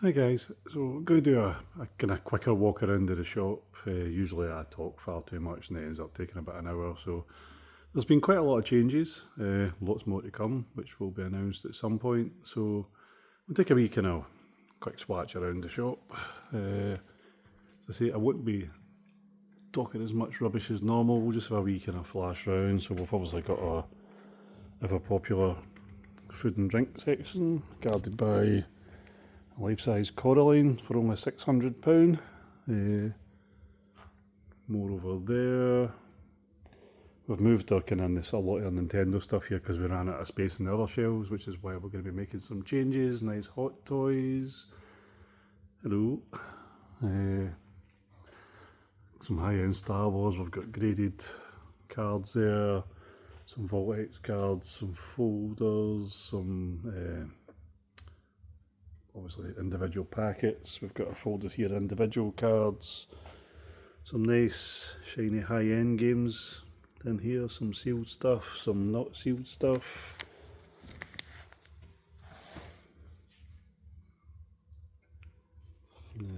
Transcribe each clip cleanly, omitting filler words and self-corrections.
Hi guys, so I'm going to do a kind of quicker walk around of the shop. Usually I talk far too much and it ends up taking about an hour. So there's been quite a lot of changes, lots more to come, which will be announced at some point. So we'll take a wee kind of quick swatch around the shop. As I say, I won't be talking as much rubbish as normal. We'll just have a wee kind of flash round. So we've obviously got a ever popular food and drink section, guarded by life-size Coraline for only £600. More over there. We've moved our kind of a lot of our Nintendo stuff here because we ran out of space in the other shelves, which is why we're going to be making some changes. Nice hot toys. Hello. Some high-end Star Wars. We've got graded cards there. Some Voltex cards, some folders, some obviously individual packets. We've got our folders here, individual cards. Some nice shiny high-end games in here. Some sealed stuff, some not sealed stuff.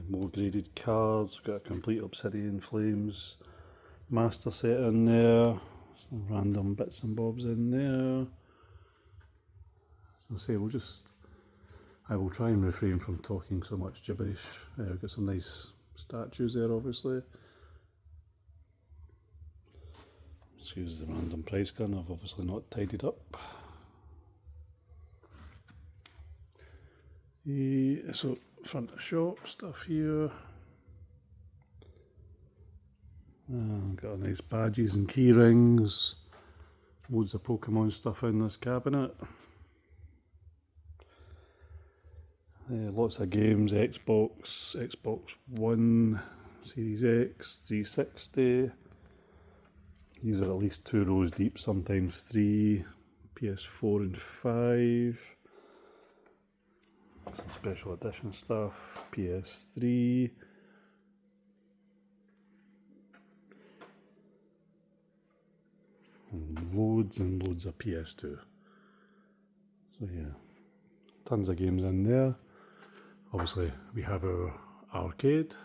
More graded cards. We've got a complete Obsidian Flames master set in there. Some random bits and bobs in there. As I say, I will try and refrain from talking so much gibberish. We've got some nice statues there, obviously. Excuse the random price gun, I've obviously not tidied up. So, front of shop stuff here. Got nice badges and key rings. Loads of Pokemon stuff in this cabinet. Lots of games, Xbox One, Series X, 360. These are at least 2 rows deep, sometimes 3. PS4 and 5. Some special edition stuff, PS3. And loads of PS2. So yeah, tons of games in there. Obviously we have our arcade.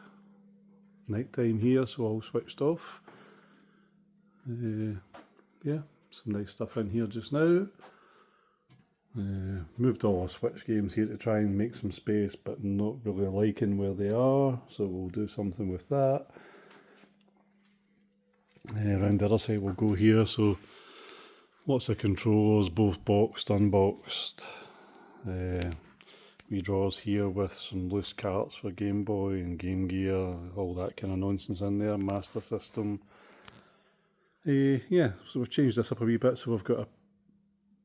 Nighttime here, so all switched off. Yeah, some nice stuff in here just now. Moved all our Switch games here to try and make some space, but not really liking where they are, so we'll do something with that. Around the other side we'll go here, so lots of controllers, both boxed, unboxed. Wee drawers here with some loose carts for Game Boy and Game Gear, all that kind of nonsense in there, Master System. Yeah, so we've changed this up a wee bit, so we've got a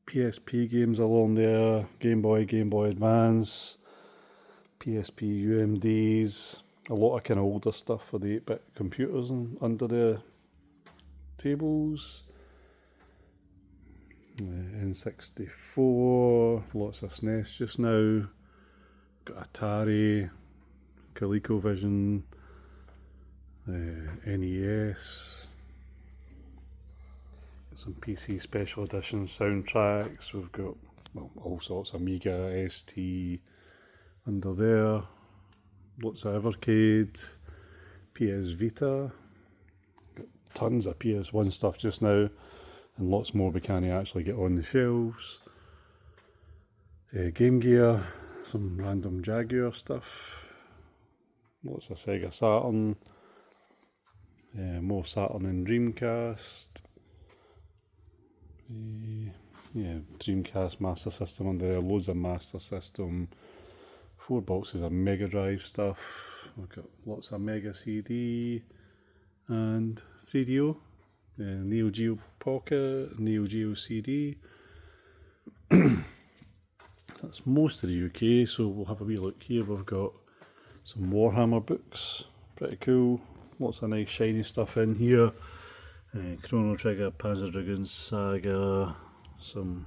PSP games along there, Game Boy Advance, PSP UMDs, a lot of kind of older stuff for the 8-bit computers and under the tables. N64, lots of SNES just now, got Atari, ColecoVision, NES, some PC special edition soundtracks. We've got all sorts of Amiga, ST under there, lots of Evercade, PS Vita, got tons of PS1 stuff just now, and lots more we can't actually get on the shelves. Game Gear, some random Jaguar stuff, lots of Sega Saturn, more Saturn and Dreamcast. Yeah, Dreamcast Master System under there, loads of Master System, 4 boxes of Mega Drive stuff. We've got lots of Mega CD and 3DO, Neo Geo Pocket, Neo Geo CD. That's most of the UK, so we'll have a wee look here. We've got some Warhammer books, pretty cool. Lots of nice shiny stuff in here. Chrono Trigger, Panzer Dragoon Saga, some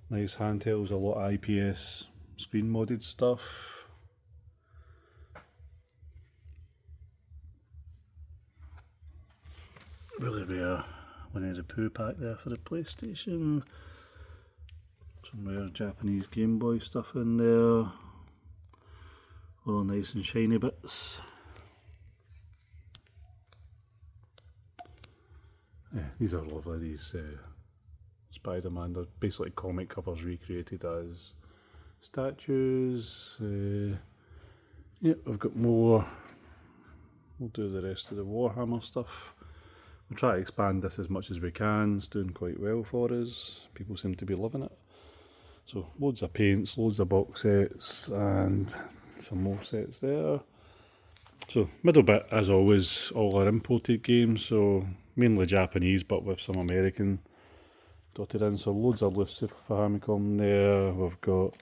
nice handhelds, a lot of IPS screen modded stuff. Really rare Winnie the Pooh pack there for the PlayStation. Some rare Japanese Game Boy stuff in there. All nice and shiny bits. Yeah, these are lovely, these Spider-Man. They're basically comic covers recreated as statues. Yeah, we've got more. We'll do the rest of the Warhammer stuff. We'll try to expand this as much as we can. It's doing quite well for us. People seem to be loving it. So loads of paints, loads of box sets, and some more sets there. So middle bit, as always, all our imported games. So mainly Japanese, but with some American dotted in. So loads of loose Super Famicom there. We've got,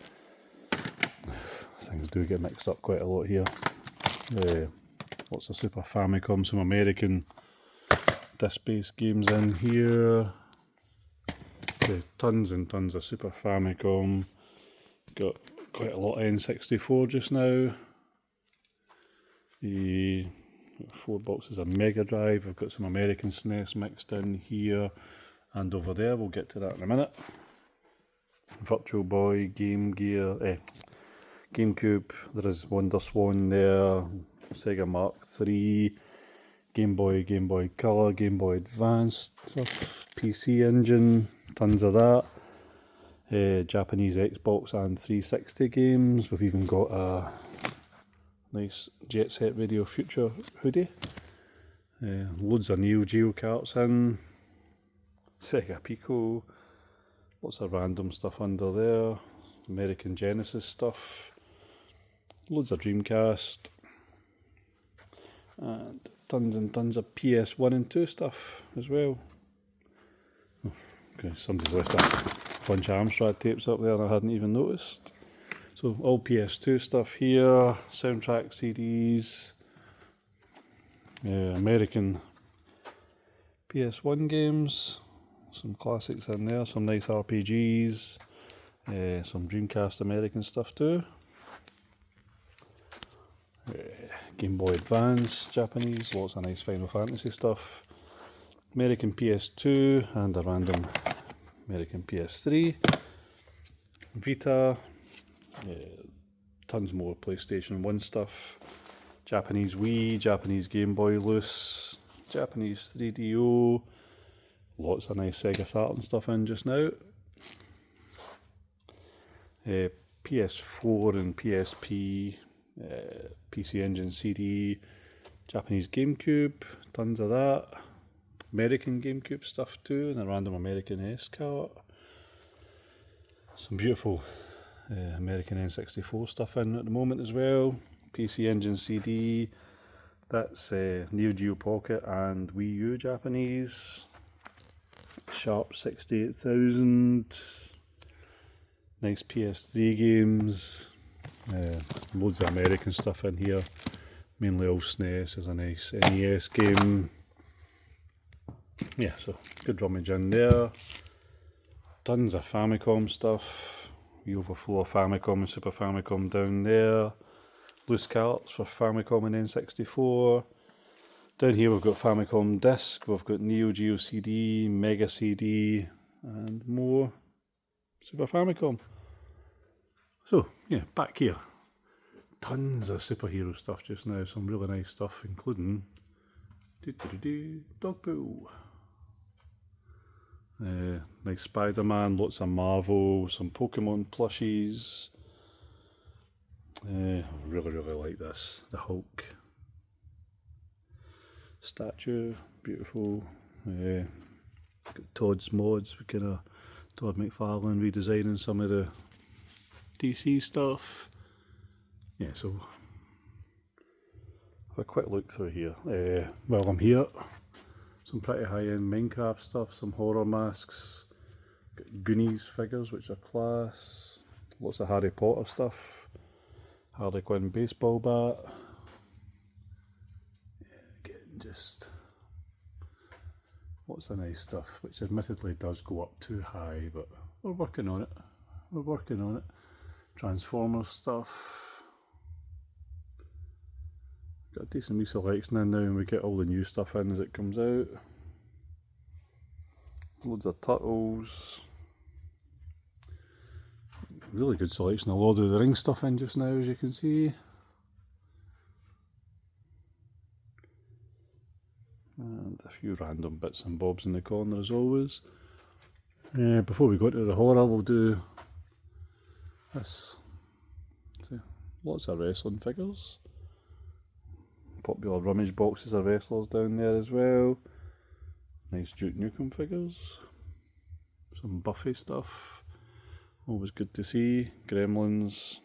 things do get mixed up quite a lot here. Lots of Super Famicom, some American disc-based games in here. Tons and tons of Super Famicom. Got quite a lot of N64 just now. 4 boxes of Mega Drive. I've got some American SNES mixed in here and over there. We'll get to that in a minute. Virtual Boy, Game Gear, GameCube. There is Wonder Swan there. Sega Mark III. Game Boy Color, Game Boy Advance stuff. PC Engine. Tons of that. Japanese Xbox and 360 games. We've even got a nice Jet Set Radio Future hoodie. Loads of Neo Geo carts in. Sega Pico. Lots of random stuff under there. American Genesis stuff. Loads of Dreamcast. And tons of PS1 and 2 stuff as well. Okay, somebody's left a bunch of Amstrad tapes up there and I hadn't even noticed. So all PS2 stuff here, soundtrack CDs, American PS1 games, some classics in there, some nice RPGs, some Dreamcast American stuff too. Game Boy Advance, Japanese, lots of nice Final Fantasy stuff. American PS2 and a random American PS3. Vita, tons more PlayStation 1 stuff. Japanese Wii, Japanese Game Boy Loose, Japanese 3DO. Lots of nice Sega Saturn stuff in just now. PS4 and PSP, PC Engine CD, Japanese GameCube, tons of that. American GameCube stuff too, and a random American S cart. Some beautiful American N64 stuff in at the moment as well. PC Engine CD, that's Neo Geo Pocket and Wii U Japanese. Sharp 68000. Nice PS3 games. Loads of American stuff in here. Mainly all SNES. There's a nice NES game. Yeah, so good rummage in there. Tons of Famicom stuff. The overflow of Famicom and Super Famicom down there. Loose carts for Famicom and N64. Down here we've got Famicom disc, we've got Neo Geo CD, Mega CD, and more Super Famicom. So, yeah, back here. Tons of superhero stuff just now, some really nice stuff, including Dogpool. Nice Spider-Man, lots of Marvel, some Pokemon plushies. I really like this. The Hulk statue, beautiful. Got Todd's mods, we kind of Todd McFarlane redesigning some of the DC stuff. Yeah, so have a quick look through here. While I'm here, some pretty high-end Minecraft stuff, some horror masks, got Goonies figures which are class, lots of Harry Potter stuff, Harley Quinn baseball bat. Again, just lots of nice stuff, which admittedly does go up too high, but we're working on it. Transformers stuff. Got a decent wee selection in now, and we get all the new stuff in as it comes out. Loads of Turtles. Really good selection of Lord of the Rings stuff in just now, as you can see. And a few random bits and bobs in the corner as always. Before we go into the horror, we'll do this. See, lots of wrestling figures. Popular rummage boxes of wrestlers down there as well. Nice Duke Nukem figures. Some Buffy stuff. Always good to see. Gremlins.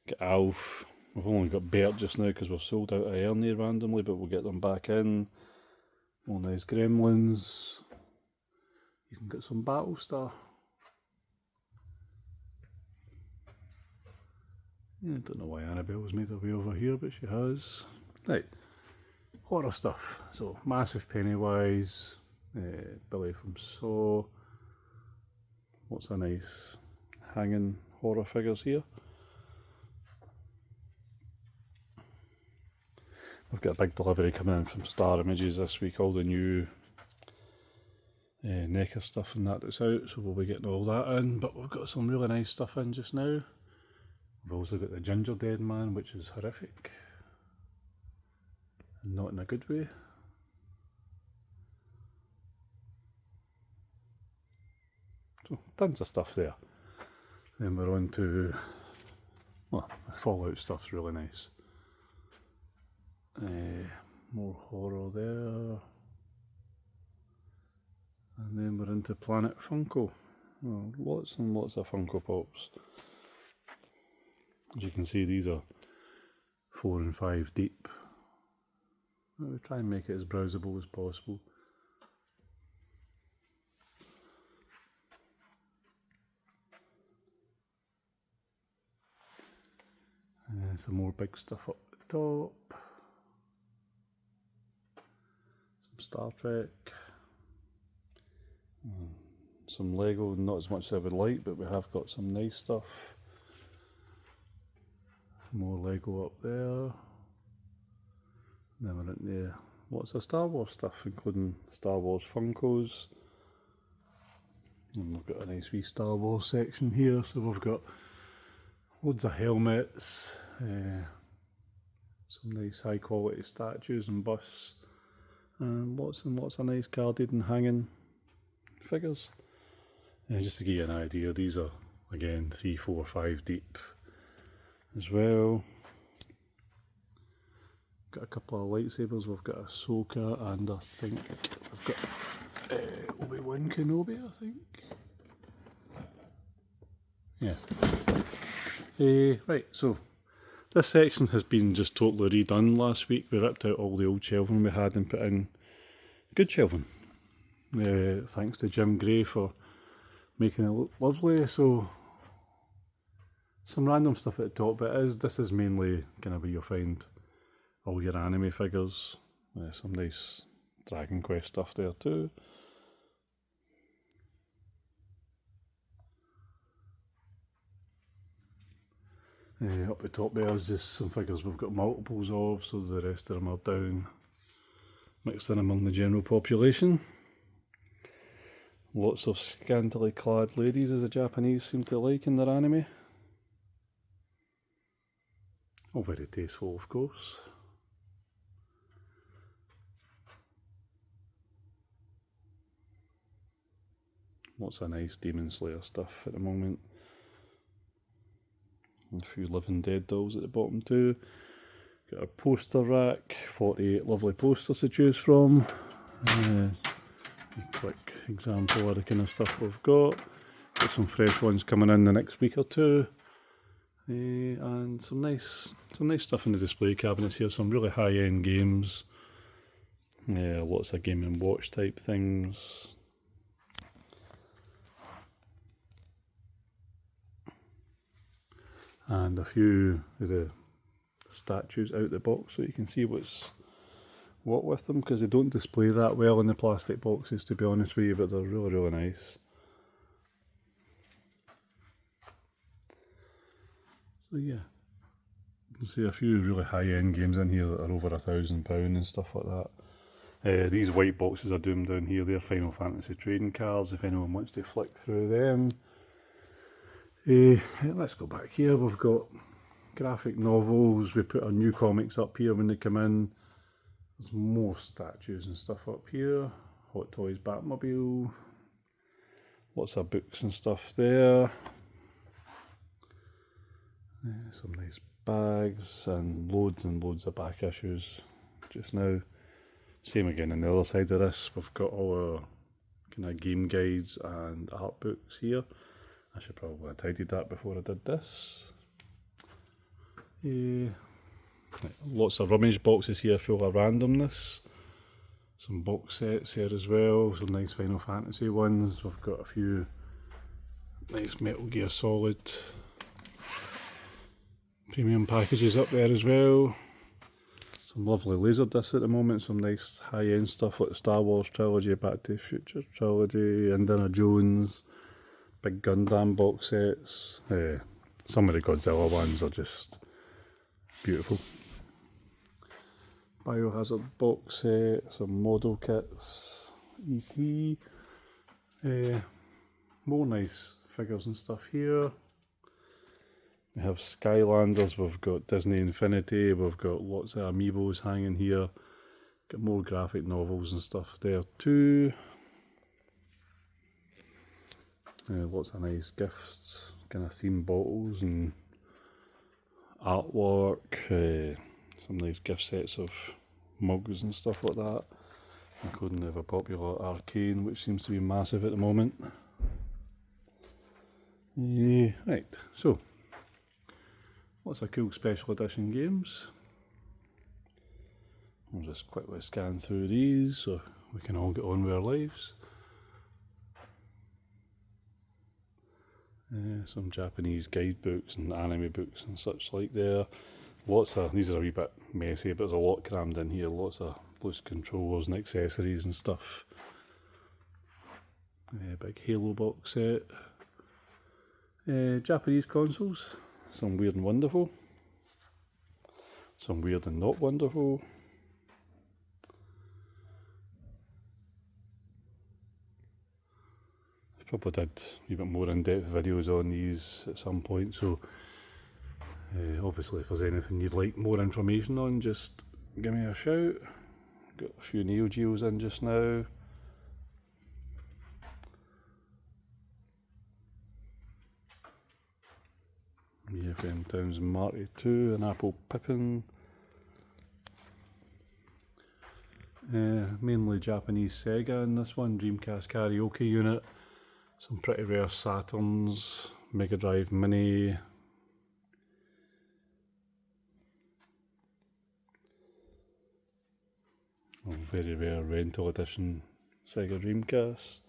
Got Alf. We've only got Bert just now because we've sold out of Ernie randomly, but we'll get them back in. All nice Gremlins. You can get some Battlestar. I don't know why Annabelle's made her way over here, but she has. Right, horror stuff. So, massive Pennywise, Billy from Saw. Lots of nice hanging horror figures here. We've got a big delivery coming in from Star Images this week, all the new NECA stuff and that's out, so we'll be getting all that in, but we've got some really nice stuff in just now. We've also got the Ginger Dead Man, which is horrific, and not in a good way. So, tons of stuff there. Then we're on to, well, the Fallout stuff's really nice. More horror there. And then we're into Planet Funko. Well, lots and lots of Funko Pops. As you can see, these are 4 and 5 deep. We'll try and make it as browsable as possible. Some more big stuff up the top. Some Star Trek. Some Lego, not as much as I would like, but we have got some nice stuff. More Lego up there. Then we're into lots of Star Wars stuff, including Star Wars Funkos. And we've got a nice wee Star Wars section here, so we've got loads of helmets, some nice high quality statues and busts, and lots of nice carded and hanging figures. Just to give you an idea, these are again 3, 4, 5 deep as well. Got a couple of lightsabers. We've got Ahsoka, and I think we've got Obi-Wan Kenobi, I think. Yeah. Right, so this section has been just totally redone last week. We ripped out all the old shelving we had and put in good shelving. Thanks to Jim Gray for making it look lovely. So some random stuff at the top, but this is mainly kind of where you'll find all your anime figures. Some nice Dragon Quest stuff there too. Up the top there is just some figures we've got multiples of, so the rest of them are down, mixed in among the general population. Lots of scantily clad ladies, as the Japanese seem to like in their anime. All very tasteful, of course. Lots of nice Demon Slayer stuff at the moment. A few Living Dead dolls at the bottom too. Got a poster rack, 48 lovely posters to choose from. A quick example of the kind of stuff we've got. Got some fresh ones coming in the next week or two. And some nice stuff in the display cabinets here. Some really high-end games. Lots of Game & Watch type things. And a few of the statues out the box so you can see what's what with them, because they don't display that well in the plastic boxes, to be honest with you, but they're really, really nice. So yeah, you can see a few really high-end games in here that are over £1,000 and stuff like that. These white boxes I do down here, they're Final Fantasy trading cards, if anyone wants to flick through them. Let's go back here. We've got graphic novels. We put our new comics up here when they come in. There's more statues and stuff up here. Hot Toys Batmobile. Lots of books and stuff there. Some nice bags and loads of back issues just now. Same again on the other side of this. We've got all our kind of game guides and art books here. I should probably have tidied that before I did this. Lots of rummage boxes here full of randomness. Some box sets here as well, some nice Final Fantasy ones. We've got a few nice Metal Gear Solid premium packages up there as well. Some lovely Laserdiscs at the moment, some nice high-end stuff like the Star Wars trilogy, Back to the Future trilogy, Indiana Jones, big Gundam box sets. Some of the Godzilla ones are just beautiful. Biohazard box set, some model kits, E.T. More nice figures and stuff here. We have Skylanders, we've got Disney Infinity, we've got lots of amiibos hanging here. Got more graphic novels and stuff there too. Lots of nice gifts, kind of themed bottles and artwork. Some nice gift sets of mugs and stuff like that, including the ever popular Arcane, which seems to be massive at the moment. Right, so lots of cool special edition games. I'll just quickly scan through these so we can all get on with our lives. Some Japanese guidebooks and anime books and such like there. These are a wee bit messy, but there's a lot crammed in here. Lots of loose controllers and accessories and stuff. Big Halo box set. Japanese consoles. Some weird and wonderful. Some weird and not wonderful. I probably did a wee bit more in-depth videos on these at some point, so obviously if there's anything you'd like more information on, just give me a shout. Got a few Neo Geos in just now. BFM Towns Marty 2 and Apple Pippin. Mainly Japanese Sega in this one, Dreamcast Karaoke Unit. Some pretty rare Saturns, Mega Drive Mini. Very rare rental edition Sega Dreamcast.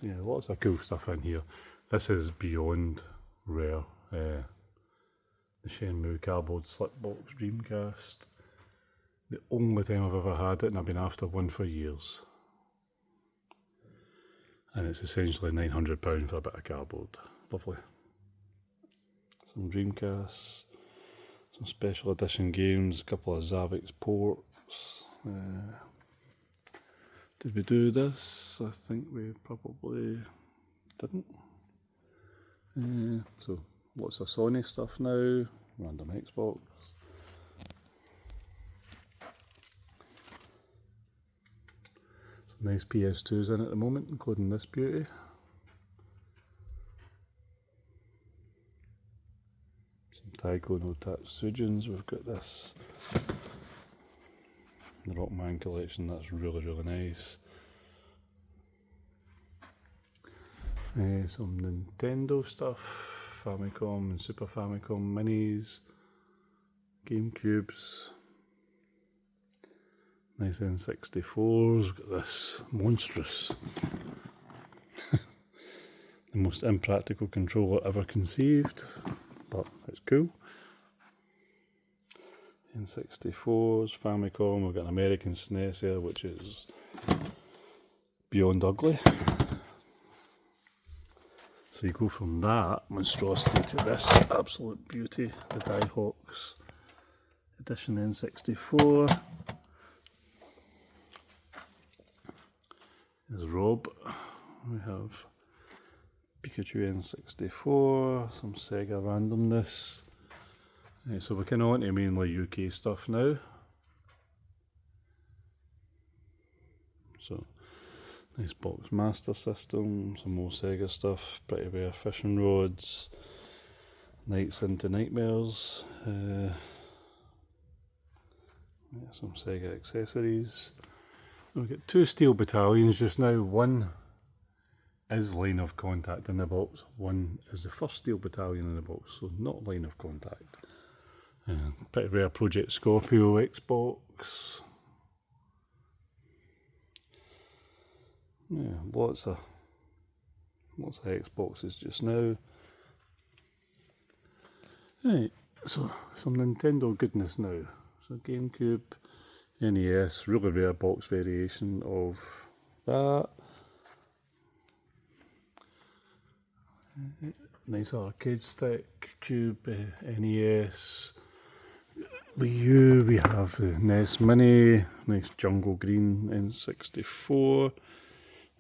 Yeah, lots of cool stuff in here. This is beyond rare. The Shenmue cardboard slipbox Dreamcast. The only time I've ever had it, and I've been after one for years. And it's essentially £900 for a bit of cardboard. Lovely. Some Dreamcasts. Some special edition games, a couple of Zavix ports. Did we do this? I think we probably didn't. So lots of Sony stuff now, random Xbox. Some nice PS2s in at the moment, including this beauty. Taiko no Tatsujins. We've got this the Rockman collection, that's really nice. Some Nintendo stuff, Famicom and Super Famicom minis, GameCubes, nice N64s. We've got this monstrous, the most impractical controller ever conceived, but it's cool. N64s, Famicom, we've got an American SNES here, which is beyond ugly. So you go from that monstrosity to this absolute beauty, the Diehawks edition N64. There's Rob. We have Pikachu N64, some Sega randomness. So we're kind of on to mainly UK stuff now. So, nice box Master System, some more Sega stuff, Pretty Rare fishing rods, Nights into Nightmares, some Sega accessories. We've got 2 Steel Battalions just now. One is Line of Contact in the box, one is the first Steel Battalion in the box, so not Line of Contact. Pretty Rare Project Scorpio Xbox. Yeah, lots of Xboxes just now. Right, so some Nintendo goodness now. So GameCube, NES, really rare box variation of that. Nice arcade stick, Cube, NES, Wii U, we have the NES Mini, nice Jungle Green N64,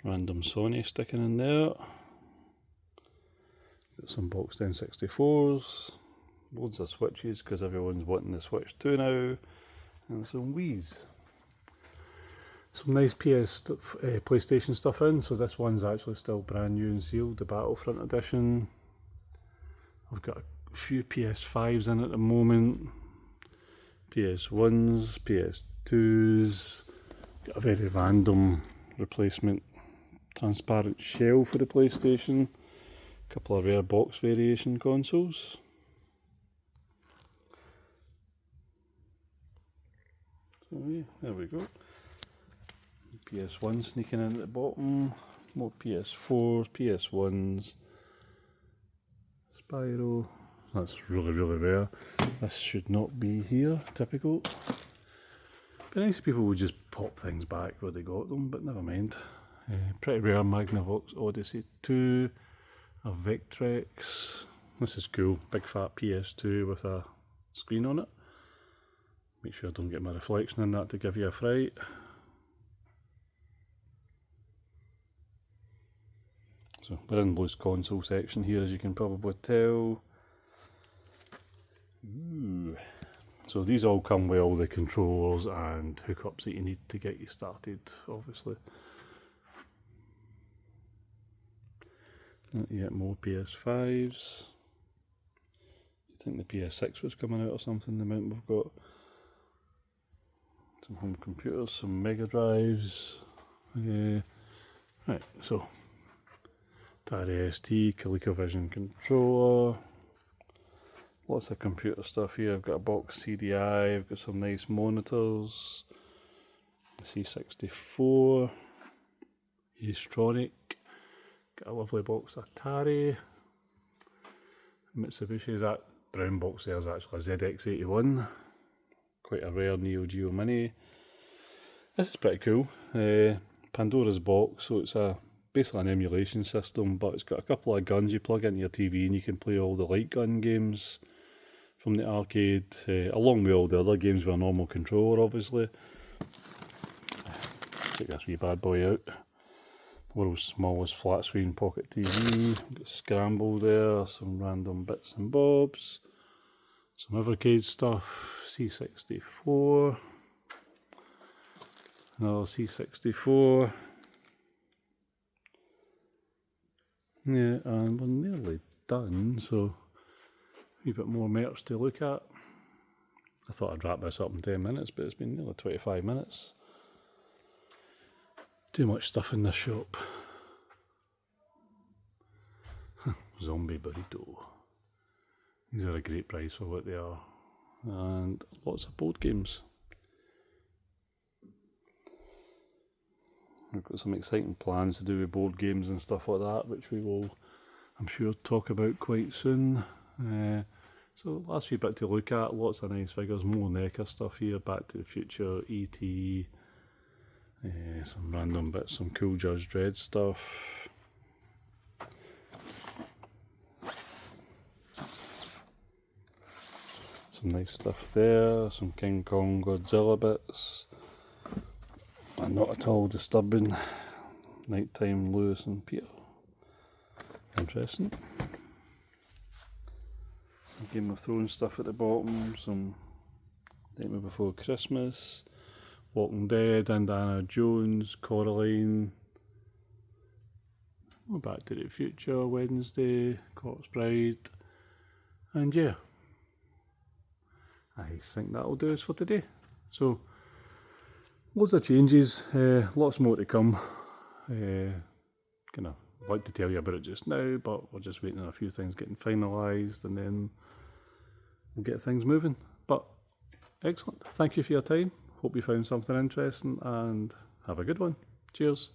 random Sony sticking in there. Got some boxed N64s, loads of Switches because everyone's wanting the Switch 2 now, and some Wiis. Some nice PlayStation stuff in, so this one's actually still brand new and sealed, the Battlefront edition. I've got a few PS5s in at the moment, PS1s, PS2s, got a very random replacement transparent shell for the PlayStation, a couple of rare box variation consoles. So yeah, there we go. PS1 sneaking in at the bottom, more PS4s, PS1s, Spyro, that's really rare. This should not be here, typical. Be nice if people would just pop things back where they got them, but never mind. Pretty Rare Magnavox Odyssey 2, a Vectrex, this is cool, big fat PS2 with a screen on it. Make sure I don't get my reflection in that to give you a fright. So we're in loose console section here, as you can probably tell. Ooh. So these all come with all the controllers and hookups that you need to get you started, obviously. Yet more PS5s. I think the PS6 was coming out or something, the amount we've got. Some home computers, some Mega Drives. Right, so Atari ST, ColecoVision controller, lots of computer stuff here. I've got a box CDI, I've got some nice monitors, C64, Astronic, got a lovely box Atari, Mitsubishi. That brown box there is actually a ZX81, quite a rare Neo Geo Mini. This is pretty cool. Pandora's box, so it's basically an emulation system, but it's got a couple of guns you plug into your TV and you can play all the light gun games from the arcade, along with all the other games with a normal controller, obviously. Take this wee bad boy out. World's smallest flat screen pocket TV. Got Scramble there, some random bits and bobs, some Evercade stuff, C64, another C64. Yeah, and we're nearly done, so a wee bit more merch to look at. I thought I'd wrap this up in 10 minutes, but it's been nearly 25 minutes. Too much stuff in this shop. Zombie Burrito. These are a great price for what they are. And lots of board games. We've got some exciting plans to do with board games and stuff like that, which we will, I'm sure, talk about quite soon. So last wee bit to look at, lots of nice figures, more NECA stuff here, Back to the Future, E.T., some random bits, some cool Judge Dredd stuff. Some nice stuff there, some King Kong Godzilla bits. And not at all disturbing. Nighttime Lewis and Peter. Interesting. Game of Thrones stuff at the bottom, some Nightmare Before Christmas, Walking Dead, Indiana Jones, Coraline, Back to the Future, Wednesday, Corpse Bride, and yeah, I think that'll do us for today. So, loads of changes, lots more to come. Kind of like to tell you about it just now, but we're just waiting on a few things getting finalised, and then we'll get things moving. But excellent. Thank you for your time. Hope you found something interesting, and have a good one. Cheers.